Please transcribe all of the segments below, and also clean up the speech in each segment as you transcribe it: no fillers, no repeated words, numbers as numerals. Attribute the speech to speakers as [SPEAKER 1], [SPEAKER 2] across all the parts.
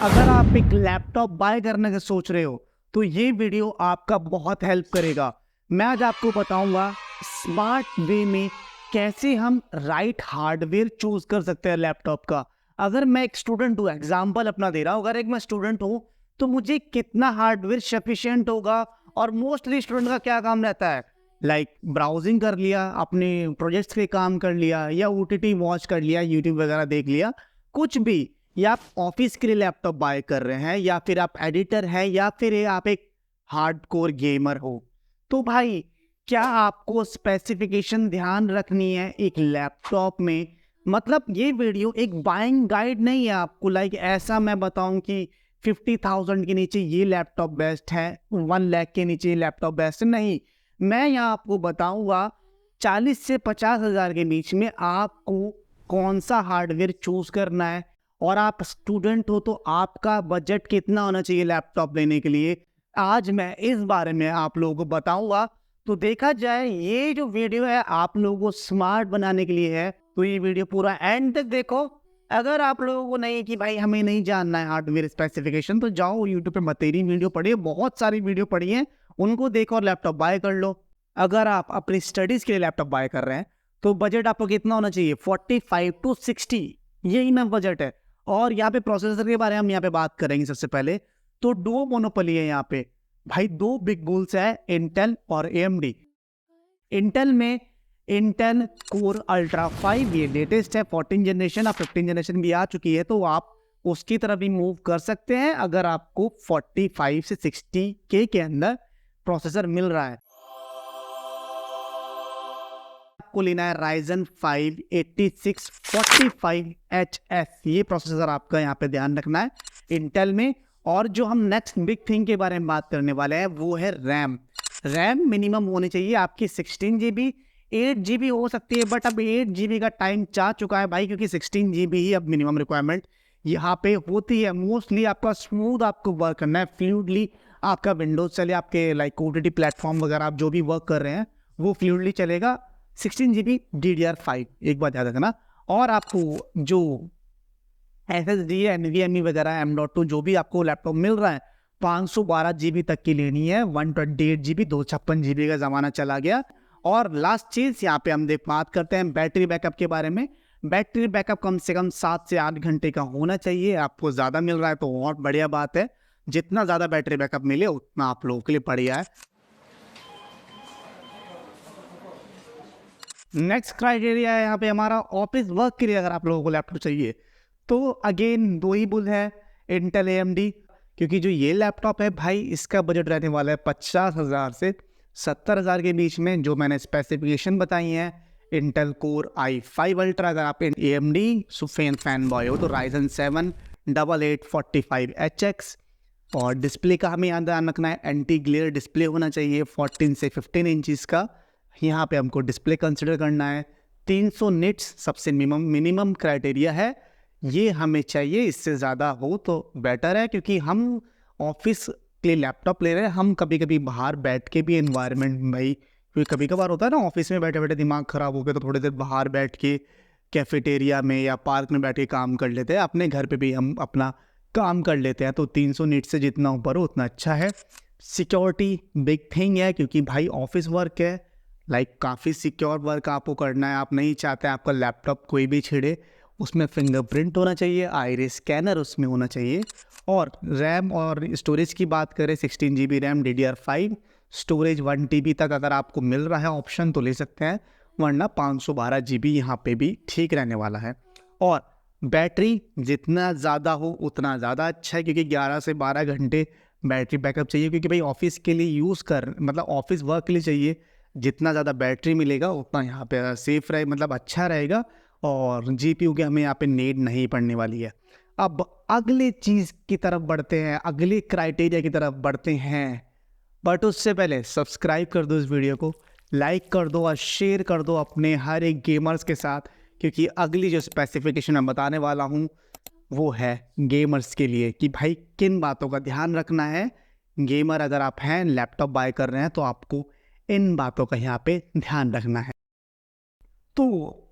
[SPEAKER 1] अगर आप एक लैपटॉप बाय करने का सोच रहे हो तो ये वीडियो आपका बहुत हेल्प करेगा। मैं आज आपको बताऊंगा स्मार्ट वे में कैसे हम राइट हार्डवेयर चूज कर सकते हैं लैपटॉप का। अगर मैं एक स्टूडेंट हूँ, एग्जाम्पल अपना दे रहा हूँ, अगर एक मैं स्टूडेंट हूँ तो मुझे कितना हार्डवेयर सफिशिएंट होगा। और मोस्टली स्टूडेंट का क्या काम रहता है, लाइक ब्राउजिंग कर लिया, अपने प्रोजेक्ट्स के काम कर लिया, या ओटीटी वॉच कर लिया, यूट्यूब वगैरह देख लिया, कुछ भी। या आप ऑफिस के लिए लैपटॉप बाय कर रहे हैं, या फिर आप एडिटर हैं, या फिर आप एक हार्डकोर गेमर हो, तो भाई क्या आपको स्पेसिफिकेशन ध्यान रखनी है एक लैपटॉप में। मतलब ये वीडियो एक बाइंग गाइड नहीं है आपको, लाइक ऐसा मैं बताऊं कि 50,000 के नीचे ये लैपटॉप बेस्ट है, 1 लाख के नीचे ये लैपटॉप बेस्ट है, नहीं। मैं यहाँ आपको बताऊंगा 40 से 50,000 के बीच में आपको कौन सा हार्डवेयर चूज करना है। और आप स्टूडेंट हो तो आपका बजट कितना होना चाहिए लैपटॉप लेने के लिए, आज मैं इस बारे में आप लोगों को बताऊंगा। तो देखा जाए ये जो वीडियो है आप लोगों को स्मार्ट बनाने के लिए है, तो ये वीडियो पूरा एंड तक देखो। अगर आप लोगों को नहीं कि भाई हमें नहीं जानना है हार्डवेयर स्पेसिफिकेशन, तो जाओ यूट्यूब पे बतेरी वीडियो पढ़िए, बहुत सारी वीडियो पढ़ी है, उनको देखो और लैपटॉप बाय कर लो। अगर आप अपनी स्टडीज के लिए लैपटॉप बाय कर रहे हैं तो बजट आपको कितना होना चाहिए, 45 to 60, यही ना बजट है। और यहाँ पे प्रोसेसर के बारे में हम यहाँ पे बात करेंगे। सबसे पहले तो दो मोनोपोली है यहाँ पे भाई, दो बिग बुल्स है, इंटेल और एएमडी। इंटेल में इंटेल कोर अल्ट्रा 5 ये लेटेस्ट है, 14 जनरेशन, अब 15 जनरेशन भी आ चुकी है, तो आप उसकी तरफ भी मूव कर सकते हैं अगर आपको 45 से 60 के अंदर प्रोसेसर मिल रहा है। आपको लेना है Ryzen 5 8645HS, ये प्रोसेसर आपका यहाँ पे ध्यान रखना है इंटेल में। और जो हम नेक्स्ट बिग थिंग के बारे में बात करने वाले हैं वो है रैम। रैम मिनिमम होनी चाहिए आपकी 16 GB, 8 GB हो सकती है, बट अब 8 GB का टाइम जा चुका है भाई, क्योंकि 16 GB ही अब मिनिमम रिक्वायरमेंट यहाँ पे होती है। मोस्टली आपका स्मूथ आपको वर्क करना है, फ्लूइडली आपका विंडोज चले, आपके लाइक ओटीटी प्लेटफॉर्म वगैरह आप जो भी वर्क कर रहे हैं वो फ्लूइडली चलेगा। 16 GB DDR5, एक बात याद रखना। और आपको जो SSD है, NVMe वगैरह, M.2 जो भी आपको लैपटॉप मिल रहा है 512 GB तक की लेनी है। 128 GB 256 GB का ज़माना चला गया। और लास्ट चीज़ यहाँ पे हम बात करते हैं बैटरी बैकअप के बारे में। बैटरी बैकअप कम से कम 7 से 8 घंटे का होना चाहिए। आपको ज़्यादा मिल रहा है तो और बढ़िया बात है, जितना ज़्यादा बैटरी बैकअप मिले उतना आप लोगों के लिए बढ़िया है। नेक्स्ट क्राइटेरिया है यहाँ पे हमारा ऑफिस वर्क के लिए, अगर आप लोगों को लैपटॉप चाहिए तो अगेन दो ही बुल है, इंटेल AMD। क्योंकि जो ये लैपटॉप है भाई इसका बजट रहने वाला है 50,000 से 70,000 के बीच में, जो मैंने स्पेसिफिकेशन बताई हैं। इंटेल कोर i5 अल्ट्रा, अगर आप AMD फैन बॉय हो तो Ryzen 7 8845HX। और डिस्प्ले का हमें यहाँ ध्यान रखना है, एंटी ग्लेयर डिस्प्ले होना चाहिए 14 से 15 इंचज़ का, यहाँ पे हमको डिस्प्ले कंसिडर करना है। 300 निट्स सबसे मिनिमम क्राइटेरिया है, ये हमें चाहिए, इससे ज़्यादा हो तो बेटर है, क्योंकि हम ऑफिस के लिए लैपटॉप ले रहे हैं, हम कभी कभी बाहर बैठ के भी एनवायरनमेंट भाई, क्योंकि कभी कभार होता है ना ऑफिस में बैठे बैठे दिमाग ख़राब हो गया तो थोड़ी देर बाहर बैठ के कैफेटेरिया में या पार्क में बैठ के काम कर लेते हैं, अपने घर पे भी हम अपना काम कर लेते हैं। तो 300 निट से जितना ऊपर हो उतना अच्छा है। सिक्योरिटी बिग थिंग है, क्योंकि भाई ऑफिस वर्क है, लाइक काफ़ी सिक्योर वर्क आपको करना है। आप नहीं चाहते आपका लैपटॉप कोई भी छेड़े, उसमें फिंगरप्रिंट होना चाहिए, आइरिस स्कैनर उसमें होना चाहिए। और रैम और स्टोरेज की बात करें, 16 GB RAM, DDR5 storage, 1 TB तक अगर आपको मिल रहा है ऑप्शन तो ले सकते हैं, वरना 512 GB यहाँ पे भी ठीक रहने वाला है। और बैटरी जितना ज़्यादा हो उतना ज़्यादा अच्छा है, क्योंकि 11 से 12 घंटे बैटरी बैकअप चाहिए, क्योंकि भाई ऑफिस के लिए यूज़ कर, मतलब ऑफिस वर्क के लिए चाहिए। जितना ज़्यादा बैटरी मिलेगा उतना यहाँ पे सेफ रहे, मतलब अच्छा रहेगा, और GPU के हमें यहाँ पे नीड नहीं पड़ने वाली है। अब अगले चीज़ की तरफ बढ़ते हैं, अगले क्राइटेरिया की तरफ बढ़ते हैं, बट उससे पहले सब्सक्राइब कर दो इस वीडियो को, लाइक कर दो और शेयर कर दो अपने हर एक गेमर्स के साथ, क्योंकि अगली जो स्पेसिफिकेशन मैं बताने वाला हूँ वो है गेमर्स के लिए, कि भाई किन बातों का ध्यान रखना है। गेमर अगर आप हैं, लैपटॉप बाय कर रहे हैं, तो आपको इन बातों का यहाँ पे ध्यान रखना है। तो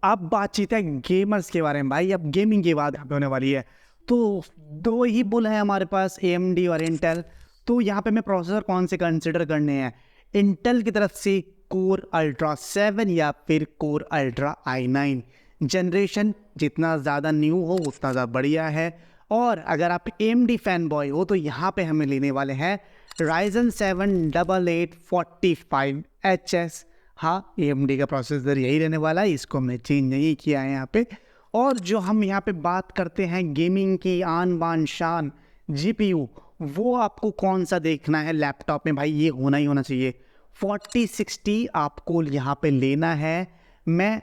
[SPEAKER 1] अब बातचीत है गेमर्स के बारे में भाई, अब गेमिंग की बात यहाँ पे होने वाली है। तो दो ही बुल है हमारे पास, AMD और इंटेल। तो यहाँ पे मैं प्रोसेसर कौन से कंसिडर करने हैं, इंटेल की तरफ से कोर अल्ट्रा 7 या फिर कोर अल्ट्रा i9। जनरेशन जितना ज़्यादा न्यू हो उतना ज़्यादा बढ़िया है। और अगर आप AMD फैन बॉय हो तो यहाँ पे हमें लेने वाले हैं Ryzen 7 8845HS। हाँ, AMD का प्रोसेसर यही रहने वाला है, इसको हमने चेंज नहीं किया है यहाँ पे। और जो हम यहाँ पे बात करते हैं गेमिंग की आन बान शान GPU, वो आपको कौन सा देखना है लैपटॉप में, भाई ये होना ही होना चाहिए 4060 आपको यहाँ पे लेना है। मैं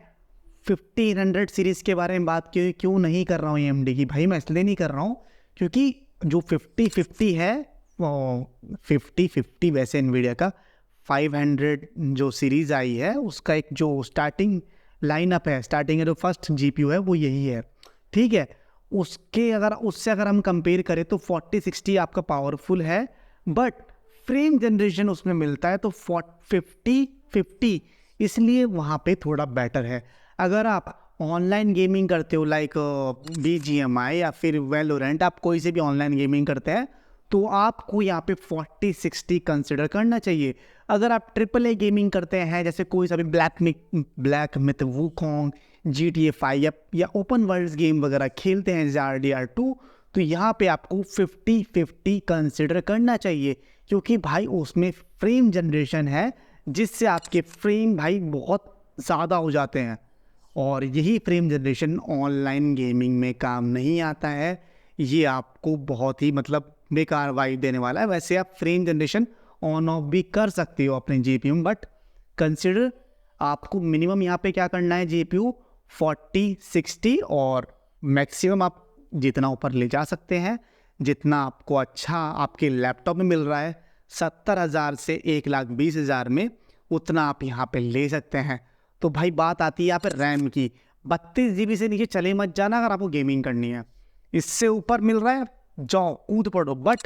[SPEAKER 1] 1500 सीरीज़ के बारे में बात क्यों नहीं कर रहा हूँ AMD की, भाई मैं इसलिए नहीं कर रहा हूँ क्योंकि जो 5050 है वो 5050 वैसे NVIDIA का 500 जो सीरीज़ आई है उसका एक जो स्टार्टिंग लाइनअप है, स्टार्टिंग है जो फर्स्ट GPU है वो यही है, ठीक है। उससे अगर हम कंपेयर करें तो 4060 आपका पावरफुल है, बट फ्रेम जनरेशन उसमें मिलता है तो 5050 इसलिए वहाँ पे थोड़ा बेटर है। अगर आप ऑनलाइन गेमिंग करते हो लाइक BGMI या फिर वैलोरेंट, आप कोई से भी ऑनलाइन गेमिंग करते हैं तो आपको यहाँ पे 4060 कंसिडर करना चाहिए। अगर आप AAA गेमिंग करते हैं जैसे कोई सा भी ब्लैक मिथ वुकोंग GTA 5 या ओपन वर्ल्ड गेम वगैरह खेलते हैं RDR2, तो यहाँ पे आपको 5050 कंसिडर करना चाहिए क्योंकि भाई उसमें फ्रेम जनरेशन है जिससे आपके फ्रेम भाई बहुत ज़्यादा हो जाते हैं। और यही फ्रेम जनरेशन ऑनलाइन गेमिंग में काम नहीं आता है, ये आपको बहुत ही मतलब बेकार वाइब देने वाला है। वैसे आप फ्रेम जनरेशन ऑन ऑफ भी कर सकते हो अपने GPU में, बट कंसिडर आपको मिनिमम यहाँ पे क्या करना है GPU 4060, और मैक्सिमम आप जितना ऊपर ले जा सकते हैं, जितना आपको अच्छा आपके लैपटॉप में मिल रहा है 70,000 से 1,20,000 में, उतना आप यहाँ पे ले सकते हैं। तो भाई बात आती है यहाँ पे रैम की, 32 GB से नीचे चले मत जाना अगर आपको गेमिंग करनी है। इससे ऊपर मिल रहा है जाओ कूद पड़ो, बट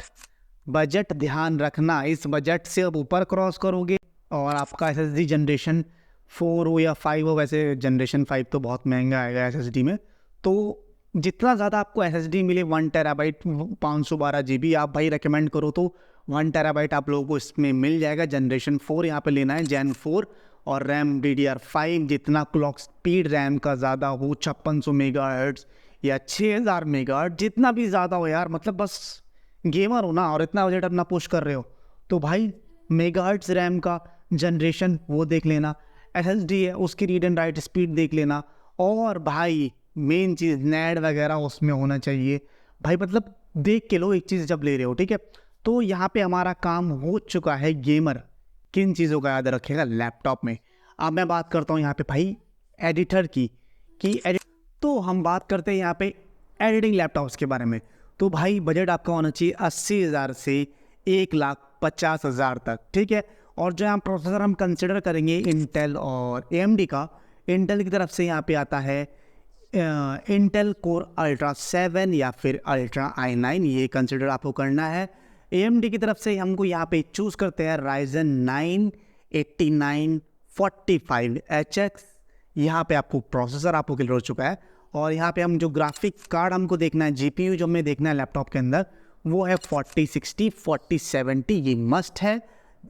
[SPEAKER 1] बजट ध्यान रखना, इस बजट से अब ऊपर क्रॉस करोगे और आपका SSD जनरेशन 4 हो या 5 हो, वैसे जनरेशन 5 तो बहुत महंगा आएगा SSD में, तो जितना ज़्यादा आपको SSD मिले 1 TB 512 GB, आप भाई रेकमेंड करो तो 1 TB आप लोगों को इसमें मिल जाएगा। जनरेशन 4 यहाँ पे लेना है, Gen 4, और रैम DDR5, जितना क्लॉक स्पीड रैम का ज़्यादा हो 5600 मेगाहर्ट्ज़ या 6000 मेगाहर्ट्ज़, जितना भी ज़्यादा हो यार, मतलब बस गेमर हो ना और इतना बजट अपना पुश कर रहे हो तो भाई मेगाहर्ट्ज़ रैम का जनरेशन वो देख लेना, SSD है उसकी रीड एंड राइट स्पीड देख लेना, और भाई मेन चीज़ नेट वगैरह उसमें होना चाहिए भाई, मतलब देख के लो एक चीज़ जब ले रहे हो, ठीक है। तो यहाँ पे हमारा काम हो चुका है गेमर किन चीज़ों का याद रखेगा लैपटॉप में। अब मैं बात करता हूँ यहाँ पे भाई एडिटर की तो हम बात करते हैं यहाँ पे एडिटिंग लैपटॉप्स के बारे में। तो भाई बजट आपका होना चाहिए 80,000 से 1,50,000 तक, ठीक है। और जो यहाँ प्रोसेसर हम कंसिडर करेंगे इंटेल और AMD का, इंटेल की तरफ से यहाँ पे आता है इंटेल कोर अल्ट्रा 7 या फिर अल्ट्रा i9, ये कंसिडर आपको करना है। AMD की तरफ से हमको यहाँ पे चूज़ करते हैं Ryzen 9 8945HX। यहाँ पे आपको प्रोसेसर आपको क्लियर हो चुका है, और यहाँ पे हम जो ग्राफिक कार्ड हमको देखना है, GPU जो हमें देखना है लैपटॉप के अंदर, वो है 4060 4070, ये मस्ट है।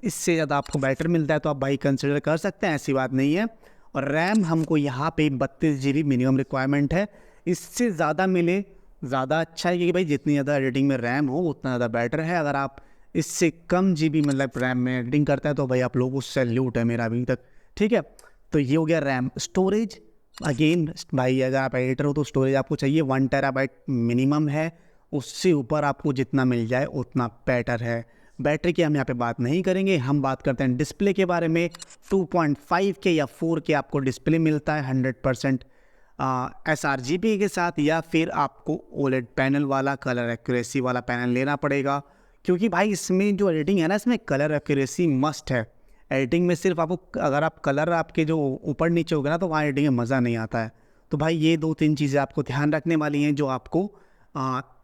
[SPEAKER 1] इससे ज़्यादा आपको बेटर मिलता है तो आप भाई कंसिडर कर सकते हैं, ऐसी बात नहीं है। और रैम हमको यहाँ पे 32 GB मिनिमम रिक्वायरमेंट है, इससे ज़्यादा मिले ज़्यादा अच्छा है क्योंकि भाई जितनी ज़्यादा एडिटिंग में रैम हो उतना ज़्यादा बेटर है। अगर आप इससे कम GB मतलब रैम में एडिटिंग करता है तो भाई आप लोगों को सैल्यूट है मेरा अभी तक, ठीक है। तो ये हो गया रैम। स्टोरेज अगेन भाई अगर आप एडिटर हो तो स्टोरेज आपको चाहिए 1 TB मिनिमम है, उससे ऊपर आपको जितना मिल जाए उतना बेटर है। बैटरी की हम यहाँ पे बात नहीं करेंगे, हम बात करते हैं डिस्प्ले के बारे में। 2.5K या 4K आपको डिस्प्ले मिलता है 100% sRGB के साथ, या फिर आपको OLED पैनल वाला कलर एक्यूरेसी वाला पैनल लेना पड़ेगा, क्योंकि भाई इसमें जो एडिटिंग है ना, इसमें कलर एक्यूरेसी मस्ट है। एडिटिंग में सिर्फ आपको अगर आप कलर आपके जो ऊपर नीचे होगा ना तो वहाँ एडिटिंग में मज़ा नहीं आता है। तो भाई ये 2-3 चीज़ें आपको ध्यान रखने वाली हैं जो आपको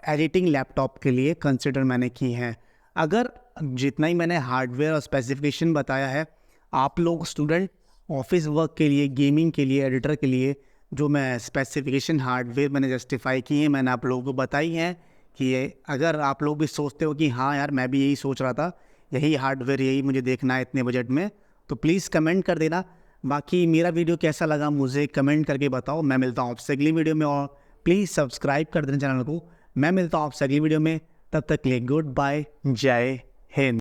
[SPEAKER 1] एडिटिंग लैपटॉप के लिए कंसिडर मैंने की हैं। अगर जितना ही मैंने हार्डवेयर और स्पेसिफिकेशन बताया है, आप लोग स्टूडेंट ऑफिस वर्क के लिए, गेमिंग के लिए, एडिटर के लिए जो मैं स्पेसिफिकेशन हार्डवेयर मैंने जस्टिफाई की है, मैंने आप लोगों को बताई हैं कि अगर आप लोग भी सोचते हो कि हाँ यार मैं भी यही सोच रहा था, यही हार्डवेयर यही मुझे देखना है इतने बजट में, तो प्लीज़ कमेंट कर देना। बाकी मेरा वीडियो कैसा लगा मुझे कमेंट करके बताओ। मैं मिलता हूँ आपसे अगली वीडियो में, और प्लीज़ सब्सक्राइब कर देना चैनल को। मैं मिलता हूँ आपसे अगली वीडियो में, तब तक के लिए गुड बाय, जय हिंद।